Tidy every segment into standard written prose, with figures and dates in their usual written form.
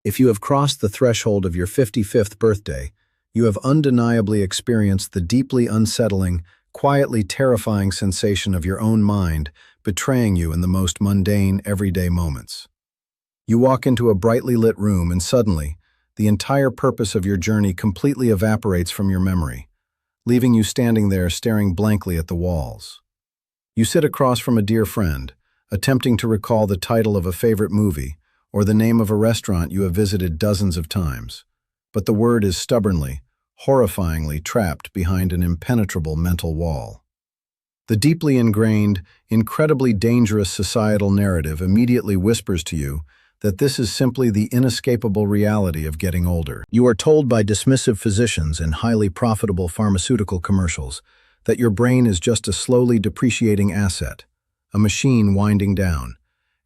If you have crossed the threshold of your 55th birthday, you have undeniably experienced the deeply unsettling, quietly terrifying sensation of your own mind betraying you in the most mundane, everyday moments. You walk into a brightly lit room and suddenly, the entire purpose of your journey completely evaporates from your memory, leaving you standing there staring blankly at the walls. You sit across from a dear friend, attempting to recall the title of a favorite movie or the name of a restaurant you have visited dozens of times, but the word is stubbornly, horrifyingly trapped behind an impenetrable mental wall. The deeply ingrained, incredibly dangerous societal narrative immediately whispers to you that this is simply the inescapable reality of getting older. You are told by dismissive physicians and highly profitable pharmaceutical commercials that your brain is just a slowly depreciating asset, a machine winding down,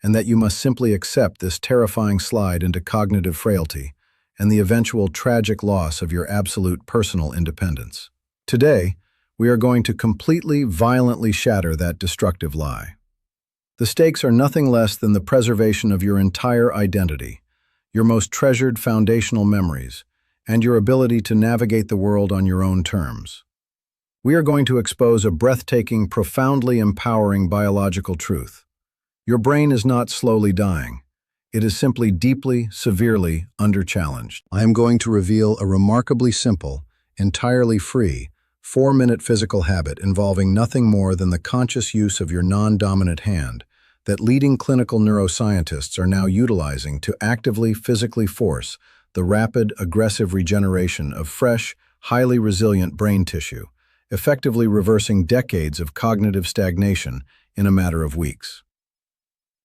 and that you must simply accept this terrifying slide into cognitive frailty and the eventual tragic loss of your absolute personal independence. Today, we are going to completely, violently shatter that destructive lie. The stakes are nothing less than the preservation of your entire identity, your most treasured foundational memories, and your ability to navigate the world on your own terms. We are going to expose a breathtaking, profoundly empowering biological truth. Your brain is not slowly dying. It is simply deeply, severely under-challenged. I am going to reveal a remarkably simple, entirely free, 4-minute physical habit involving nothing more than the conscious use of your non-dominant hand that leading clinical neuroscientists are now utilizing to actively physically force the rapid, aggressive regeneration of fresh, highly resilient brain tissue, effectively reversing decades of cognitive stagnation in a matter of weeks.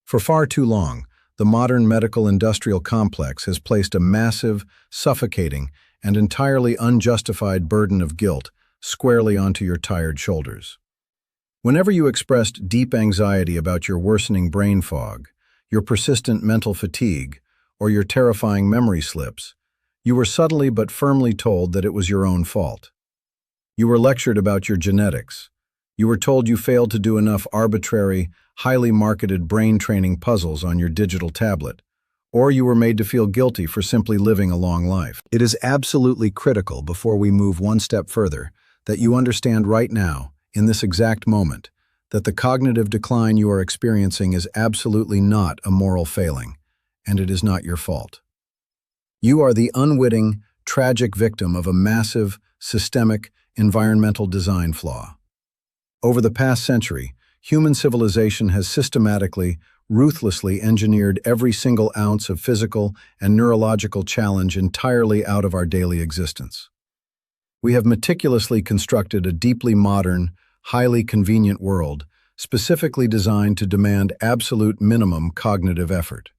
For far too long, the modern medical-industrial complex has placed a massive, suffocating, and entirely unjustified burden of guilt squarely onto your tired shoulders. Whenever you expressed deep anxiety about your worsening brain fog, your persistent mental fatigue, or your terrifying memory slips, you were subtly but firmly told that it was your own fault. You were lectured about your genetics. You were told you failed to do enough arbitrary, highly marketed brain training puzzles on your digital tablet, or you were made to feel guilty for simply living a long life. It is absolutely critical before we move one step further that you understand right now, in this exact moment, that the cognitive decline you are experiencing is absolutely not a moral failing, and it is not your fault. You are the unwitting, tragic victim of a massive, systemic, environmental design flaw. Over the past century, human civilization has systematically, ruthlessly engineered every single ounce of physical and neurological challenge entirely out of our daily existence. We have meticulously constructed a deeply modern, highly convenient world, specifically designed to demand absolute minimum cognitive effort.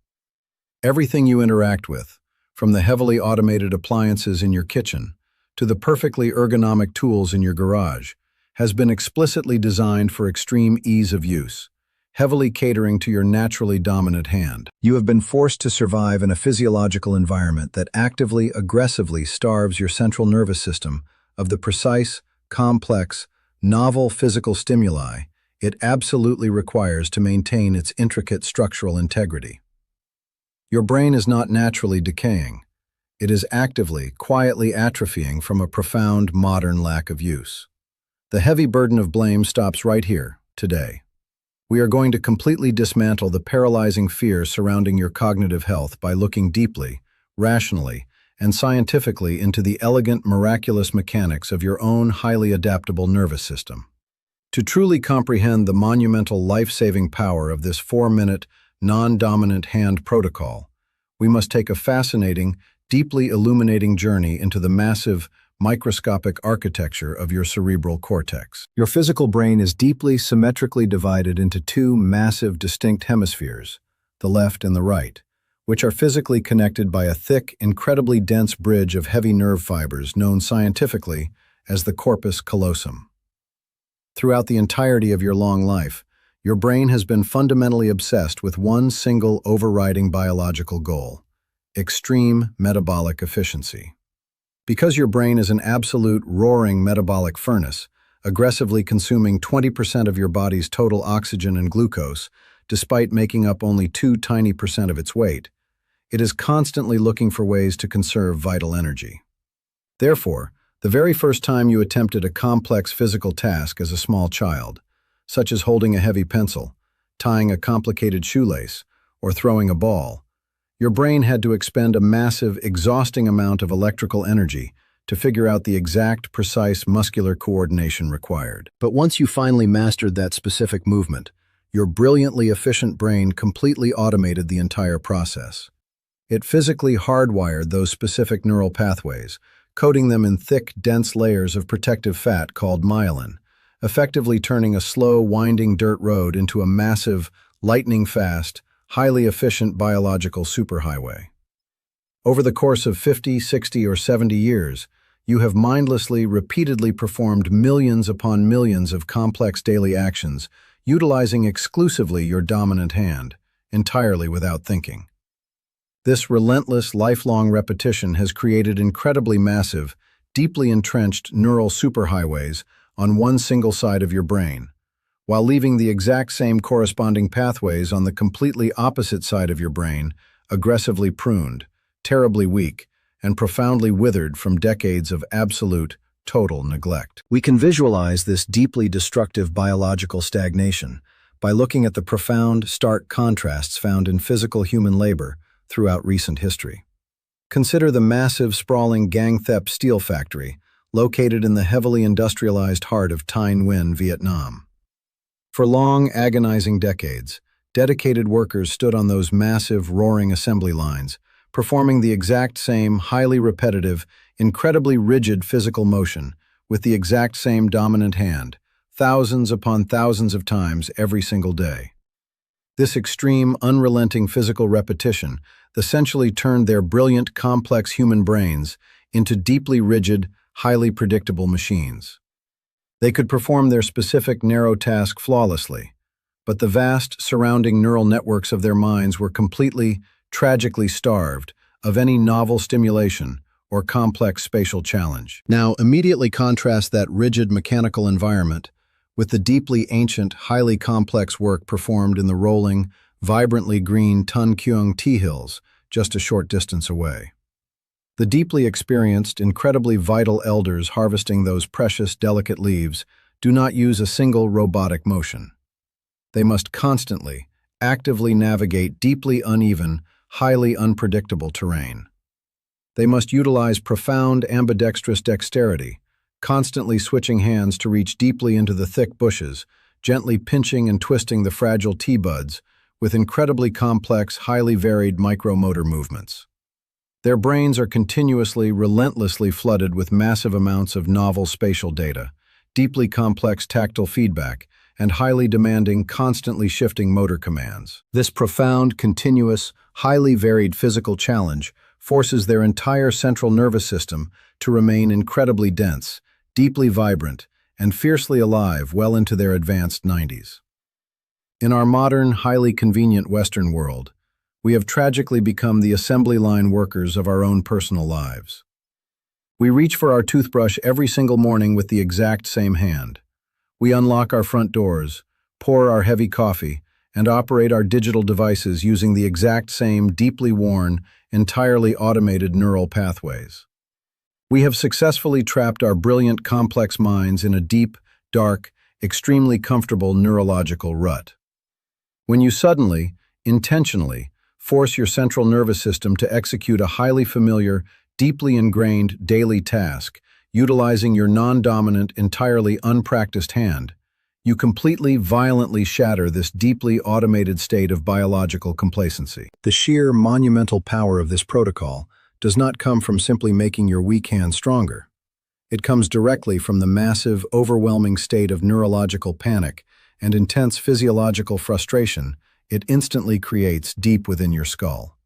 Everything you interact with, from the heavily automated appliances in your kitchen to the perfectly ergonomic tools in your garage, has been explicitly designed for extreme ease of use, heavily catering to your naturally dominant hand. You have been forced to survive in a physiological environment that actively, aggressively starves your central nervous system of the precise, complex, novel physical stimuli it absolutely requires to maintain its intricate structural integrity. Your brain is not naturally decaying. It is actively, quietly atrophying from a profound modern lack of use. The heavy burden of blame stops right here, today. We are going to completely dismantle the paralyzing fear surrounding your cognitive health by looking deeply, rationally, and scientifically into the elegant, miraculous mechanics of your own highly adaptable nervous system. To truly comprehend the monumental life-saving power of this 4-minute, non-dominant hand protocol, we must take a fascinating, deeply illuminating journey into the massive, microscopic architecture of your cerebral cortex. Your physical brain is deeply, symmetrically divided into two massive, distinct hemispheres, the left and the right, which are physically connected by a thick, incredibly dense bridge of heavy nerve fibers known scientifically as the corpus callosum. Throughout the entirety of your long life, your brain has been fundamentally obsessed with one single overriding biological goal: extreme metabolic efficiency. Because your brain is an absolute roaring metabolic furnace, aggressively consuming 20% of your body's total oxygen and glucose, despite making up only 2 tiny percent of its weight, It is constantly looking for ways to conserve vital energy. Therefore, the very first time you attempted a complex physical task as a small child, such as holding a heavy pencil, tying a complicated shoelace, or throwing a ball, your brain had to expend a massive, exhausting amount of electrical energy to figure out the exact, precise muscular coordination required. But once you finally mastered that specific movement, your brilliantly efficient brain completely automated the entire process. It physically hardwired those specific neural pathways, coating them in thick, dense layers of protective fat called myelin, effectively turning a slow, winding dirt road into a massive, lightning-fast, highly efficient biological superhighway. Over the course of 50, 60, or 70 years, you have mindlessly, repeatedly performed millions upon millions of complex daily actions, utilizing exclusively your dominant hand, entirely without thinking. This relentless, lifelong repetition has created incredibly massive, deeply entrenched neural superhighways on one single side of your brain, while leaving the exact same corresponding pathways on the completely opposite side of your brain, aggressively pruned, terribly weak, and profoundly withered from decades of absolute, total neglect. We can visualize this deeply destructive biological stagnation by looking at the profound, stark contrasts found in physical human labor throughout recent history. Consider the massive, sprawling Gang Thep steel factory located in the heavily industrialized heart of Thanh Nguyen, Vietnam. For long, agonizing decades, dedicated workers stood on those massive, roaring assembly lines, performing the exact same highly repetitive, incredibly rigid physical motion with the exact same dominant hand, thousands upon thousands of times every single day. This extreme, unrelenting physical repetition essentially turned their brilliant, complex human brains into deeply rigid, highly predictable machines. They could perform their specific narrow task flawlessly, but the vast, surrounding neural networks of their minds were completely, tragically starved of any novel stimulation or complex spatial challenge. Now, immediately contrast that rigid mechanical environment with the deeply ancient, highly complex work performed in the rolling, vibrantly green Tun Kyung tea hills just a short distance away. The deeply experienced, incredibly vital elders harvesting those precious, delicate leaves do not use a single robotic motion. They must constantly, actively navigate deeply uneven, highly unpredictable terrain. They must utilize profound ambidextrous dexterity, constantly switching hands to reach deeply into the thick bushes, gently pinching and twisting the fragile tea buds with incredibly complex, highly varied micromotor movements. Their brains are continuously, relentlessly flooded with massive amounts of novel spatial data, deeply complex tactile feedback, and highly demanding, constantly shifting motor commands. This profound, continuous, highly varied physical challenge forces their entire central nervous system to remain incredibly dense, deeply vibrant, and fiercely alive well into their advanced 90s. In our modern, highly convenient Western world, we have tragically become the assembly line workers of our own personal lives. We reach for our toothbrush every single morning with the exact same hand. We unlock our front doors, pour our heavy coffee, and operate our digital devices using the exact same deeply worn, entirely automated neural pathways. We have successfully trapped our brilliant, complex minds in a deep, dark, extremely comfortable neurological rut. When you suddenly, intentionally, force your central nervous system to execute a highly familiar, deeply ingrained daily task, utilizing your non-dominant, entirely unpracticed hand, you completely, violently shatter this deeply automated state of biological complacency. The sheer, monumental power of this protocol does not come from simply making your weak hand stronger. It comes directly from the massive, overwhelming state of neurological panic and intense physiological frustration it instantly creates deep within your skull.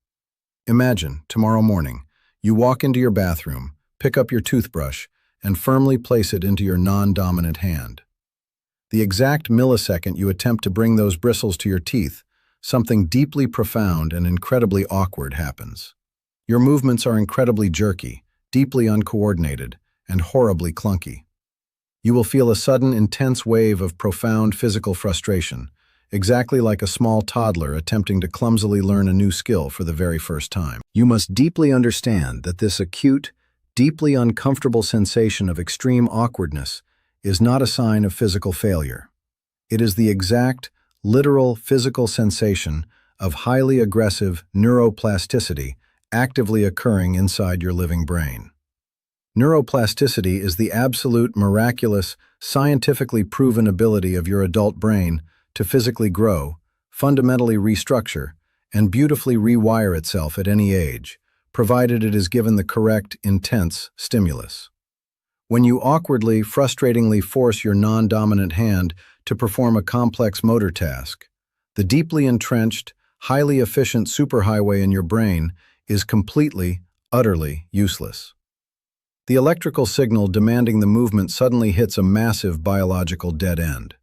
Imagine, tomorrow morning, you walk into your bathroom, pick up your toothbrush, and firmly place it into your non-dominant hand. The exact millisecond you attempt to bring those bristles to your teeth, something deeply profound and incredibly awkward happens. Your movements are incredibly jerky, deeply uncoordinated, and horribly clunky. You will feel a sudden, intense wave of profound physical frustration, exactly like a small toddler attempting to clumsily learn a new skill for the very first time. You must deeply understand that this acute, deeply uncomfortable sensation of extreme awkwardness is not a sign of physical failure. It is the exact, literal physical sensation of highly aggressive neuroplasticity actively occurring inside your living brain. Neuroplasticity is the absolute, miraculous, scientifically proven ability of your adult brain to physically grow, fundamentally restructure, and beautifully rewire itself at any age, provided it is given the correct, intense stimulus. When you awkwardly, frustratingly force your non-dominant hand to perform a complex motor task, the deeply entrenched, highly efficient superhighway in your brain is completely, utterly useless. The electrical signal demanding the movement suddenly hits a massive biological dead end.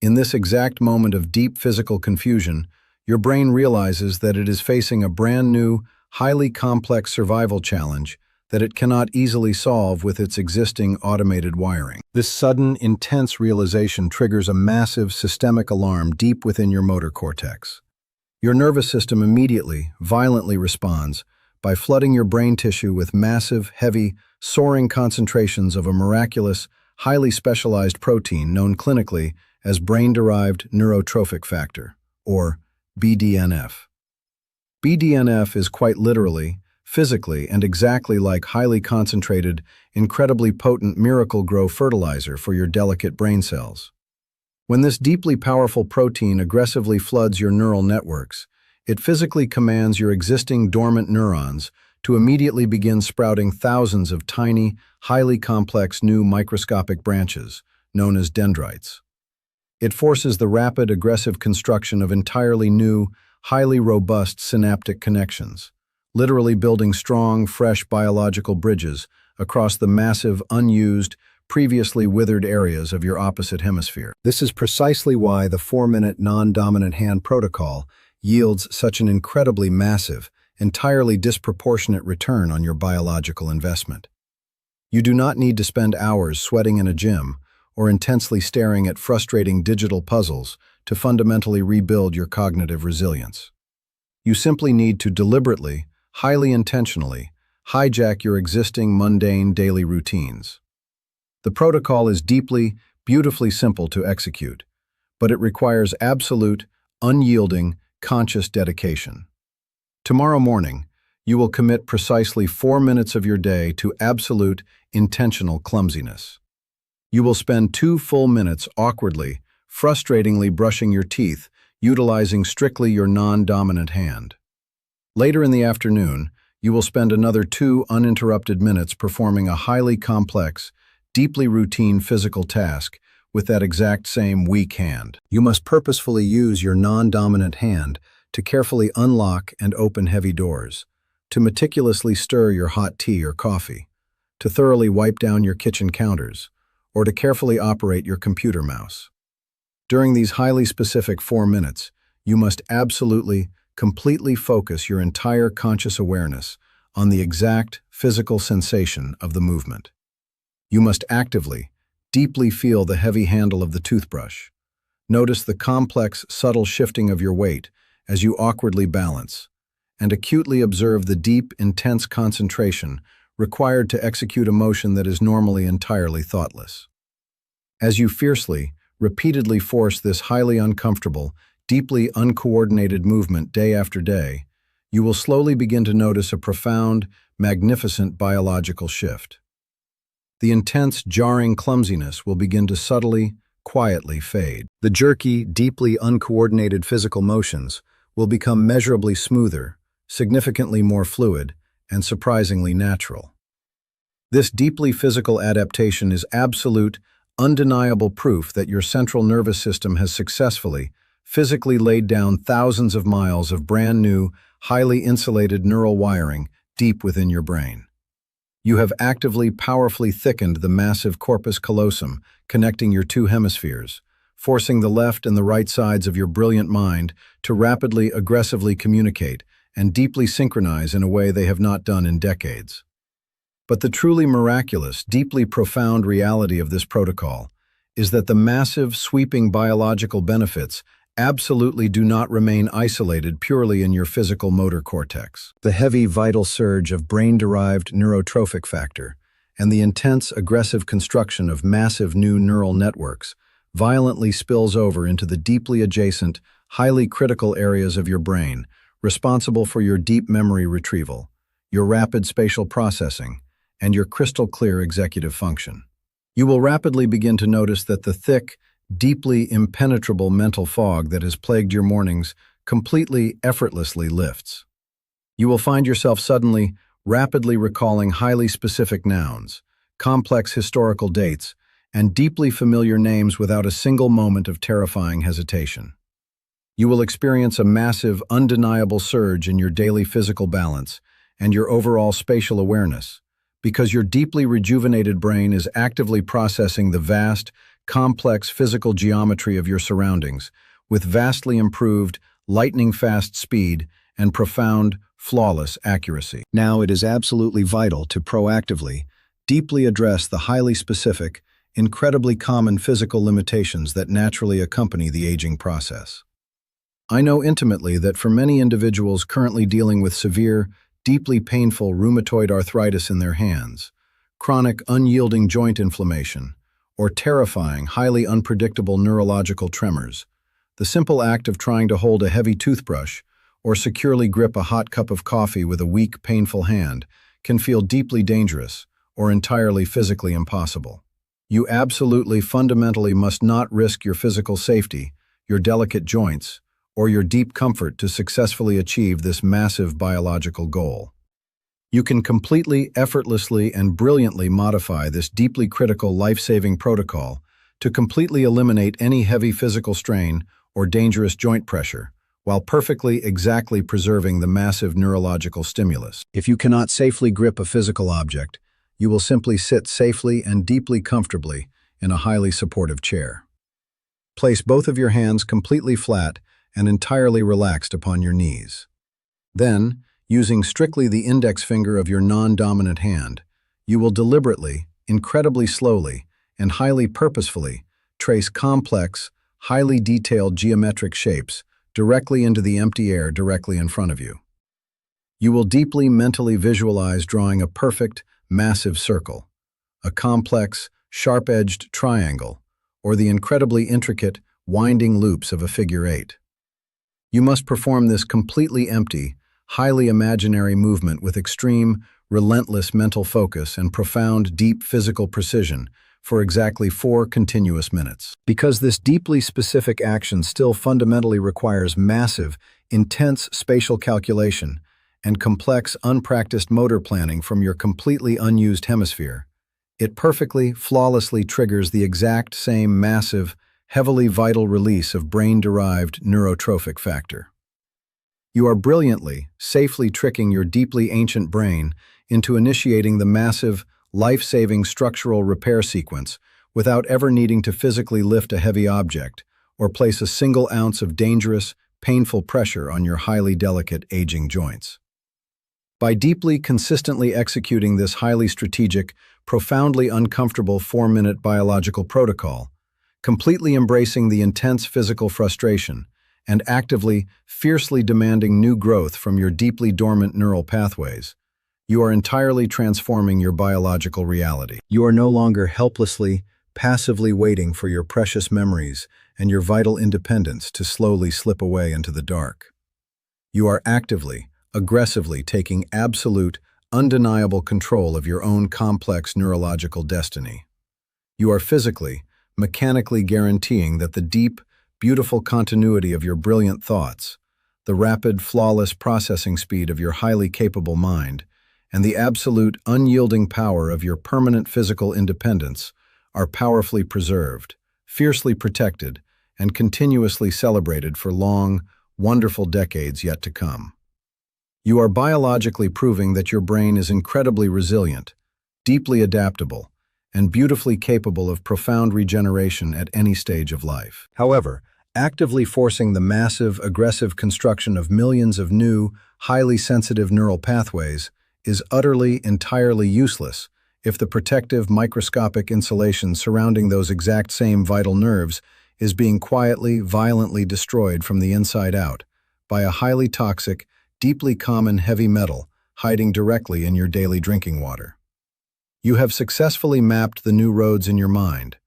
In this exact moment of deep physical confusion, your brain realizes that it is facing a brand new, highly complex survival challenge that it cannot easily solve with its existing automated wiring. This sudden, intense realization triggers a massive systemic alarm deep within your motor cortex. Your nervous system immediately, violently responds by flooding your brain tissue with massive, heavy, soaring concentrations of a miraculous, highly specialized protein known clinically as brain-derived neurotrophic factor, or BDNF. BDNF is quite literally, physically, and exactly like highly concentrated, incredibly potent Miracle-Gro fertilizer for your delicate brain cells. When this deeply powerful protein aggressively floods your neural networks, it physically commands your existing dormant neurons to immediately begin sprouting thousands of tiny, highly complex new microscopic branches, known as dendrites. It forces the rapid, aggressive construction of entirely new, highly robust synaptic connections, literally building strong, fresh biological bridges across the massive, unused, previously withered areas of your opposite hemisphere. This is precisely why the 4-minute non-dominant hand protocol yields such an incredibly massive, entirely disproportionate return on your biological investment. You do not need to spend hours sweating in a gym or intensely staring at frustrating digital puzzles to fundamentally rebuild your cognitive resilience. You simply need to deliberately, highly intentionally, hijack your existing mundane daily routines. The protocol is deeply, beautifully simple to execute, but it requires absolute, unyielding, conscious dedication. Tomorrow morning, you will commit precisely 4 minutes of your day to absolute, intentional clumsiness. You will spend 2 full minutes awkwardly, frustratingly brushing your teeth, utilizing strictly your non-dominant hand. Later in the afternoon, you will spend another 2 uninterrupted minutes performing a highly complex, deeply routine physical task with that exact same weak hand. You must purposefully use your non-dominant hand to carefully unlock and open heavy doors, to meticulously stir your hot tea or coffee, to thoroughly wipe down your kitchen counters, or to carefully operate your computer mouse. During these highly specific 4 minutes, you must absolutely, completely focus your entire conscious awareness on the exact physical sensation of the movement. You must actively, deeply feel the heavy handle of the toothbrush. Notice the complex, subtle shifting of your weight as you awkwardly balance, and acutely observe the deep, intense concentration required to execute a motion that is normally entirely thoughtless. As you fiercely, repeatedly force this highly uncomfortable, deeply uncoordinated movement day after day, you will slowly begin to notice a profound, magnificent biological shift. The intense, jarring clumsiness will begin to subtly, quietly fade. The jerky, deeply uncoordinated physical motions will become measurably smoother, significantly more fluid, and surprisingly natural. This deeply physical adaptation is absolute, undeniable proof that your central nervous system has successfully, physically laid down thousands of miles of brand new, highly insulated neural wiring deep within your brain. You have actively, powerfully thickened the massive corpus callosum connecting your 2 hemispheres, forcing the left and the right sides of your brilliant mind to rapidly, aggressively communicate and deeply synchronize in a way they have not done in decades. But the truly miraculous, deeply profound reality of this protocol is that the massive, sweeping biological benefits absolutely do not remain isolated purely in your physical motor cortex. The heavy vital surge of brain-derived neurotrophic factor and the intense aggressive construction of massive new neural networks violently spills over into the deeply adjacent, highly critical areas of your brain, responsible for your deep memory retrieval, your rapid spatial processing, and your crystal-clear executive function. You will rapidly begin to notice that the thick, deeply impenetrable mental fog that has plagued your mornings completely effortlessly lifts. You will find yourself suddenly rapidly recalling highly specific nouns, complex historical dates, and deeply familiar names without a single moment of terrifying hesitation. You will experience a massive, undeniable surge in your daily physical balance and your overall spatial awareness, because your deeply rejuvenated brain is actively processing the vast, complex physical geometry of your surroundings with vastly improved, lightning-fast speed and profound, flawless accuracy. Now it is absolutely vital to proactively, deeply address the highly specific, incredibly common physical limitations that naturally accompany the aging process. I know intimately that for many individuals currently dealing with severe, deeply painful rheumatoid arthritis in their hands, chronic unyielding joint inflammation, or terrifying, highly unpredictable neurological tremors, the simple act of trying to hold a heavy toothbrush or securely grip a hot cup of coffee with a weak, painful hand can feel deeply dangerous or entirely physically impossible. You absolutely fundamentally must not risk your physical safety, your delicate joints, or your deep comfort to successfully achieve this massive biological goal. You can completely, effortlessly, and brilliantly modify this deeply critical life-saving protocol to completely eliminate any heavy physical strain or dangerous joint pressure, while perfectly exactly preserving the massive neurological stimulus. If you cannot safely grip a physical object, you will simply sit safely and deeply comfortably in a highly supportive chair. Place both of your hands completely flat and entirely relaxed upon your knees. Then, using strictly the index finger of your non-dominant hand, you will deliberately, incredibly slowly, and highly purposefully trace complex, highly detailed geometric shapes directly into the empty air directly in front of you. You will deeply mentally visualize drawing a perfect, massive circle, a complex, sharp-edged triangle, or the incredibly intricate, winding loops of a figure eight. You must perform this completely empty, highly imaginary movement with extreme, relentless mental focus and profound, deep physical precision for exactly 4 continuous minutes. Because this deeply specific action still fundamentally requires massive, intense spatial calculation and complex, unpracticed motor planning from your completely unused hemisphere, it perfectly, flawlessly triggers the exact same massive, heavily vital release of brain-derived neurotrophic factor. You are brilliantly, safely tricking your deeply ancient brain into initiating the massive, life-saving structural repair sequence without ever needing to physically lift a heavy object or place a single ounce of dangerous, painful pressure on your highly delicate, aging joints. By deeply, consistently executing this highly strategic, profoundly uncomfortable 4-minute biological protocol, completely embracing the intense physical frustration, and actively, fiercely demanding new growth from your deeply dormant neural pathways, you are entirely transforming your biological reality. You are no longer helplessly, passively waiting for your precious memories and your vital independence to slowly slip away into the dark. You are actively, aggressively taking absolute, undeniable control of your own complex neurological destiny. You are physically, mechanically guaranteeing that the deep, beautiful continuity of your brilliant thoughts, the rapid, flawless processing speed of your highly capable mind, and the absolute, unyielding power of your permanent physical independence are powerfully preserved, fiercely protected, and continuously celebrated for long, wonderful decades yet to come. You are biologically proving that your brain is incredibly resilient, deeply adaptable, and beautifully capable of profound regeneration at any stage of life. However, actively forcing the massive, aggressive construction of millions of new, highly sensitive neural pathways is utterly, entirely useless if the protective, microscopic insulation surrounding those exact same vital nerves is being quietly, violently destroyed from the inside out by a highly toxic, deeply common heavy metal hiding directly in your daily drinking water. You have successfully mapped the new roads in your mind,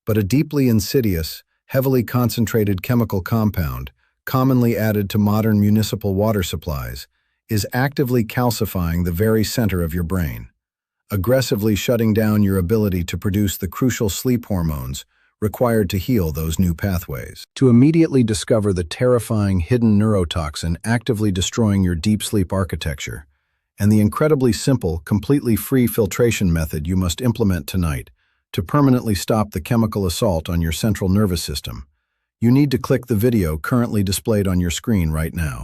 but a deeply insidious, heavily concentrated chemical compound, commonly added to modern municipal water supplies, is actively calcifying the very center of your brain, aggressively shutting down your ability to produce the crucial sleep hormones required to heal those new pathways. To immediately discover the terrifying hidden neurotoxin actively destroying your deep sleep architecture, and the incredibly simple, completely free filtration method you must implement tonight to permanently stop the chemical assault on your central nervous system, you need to click the video currently displayed on your screen right now.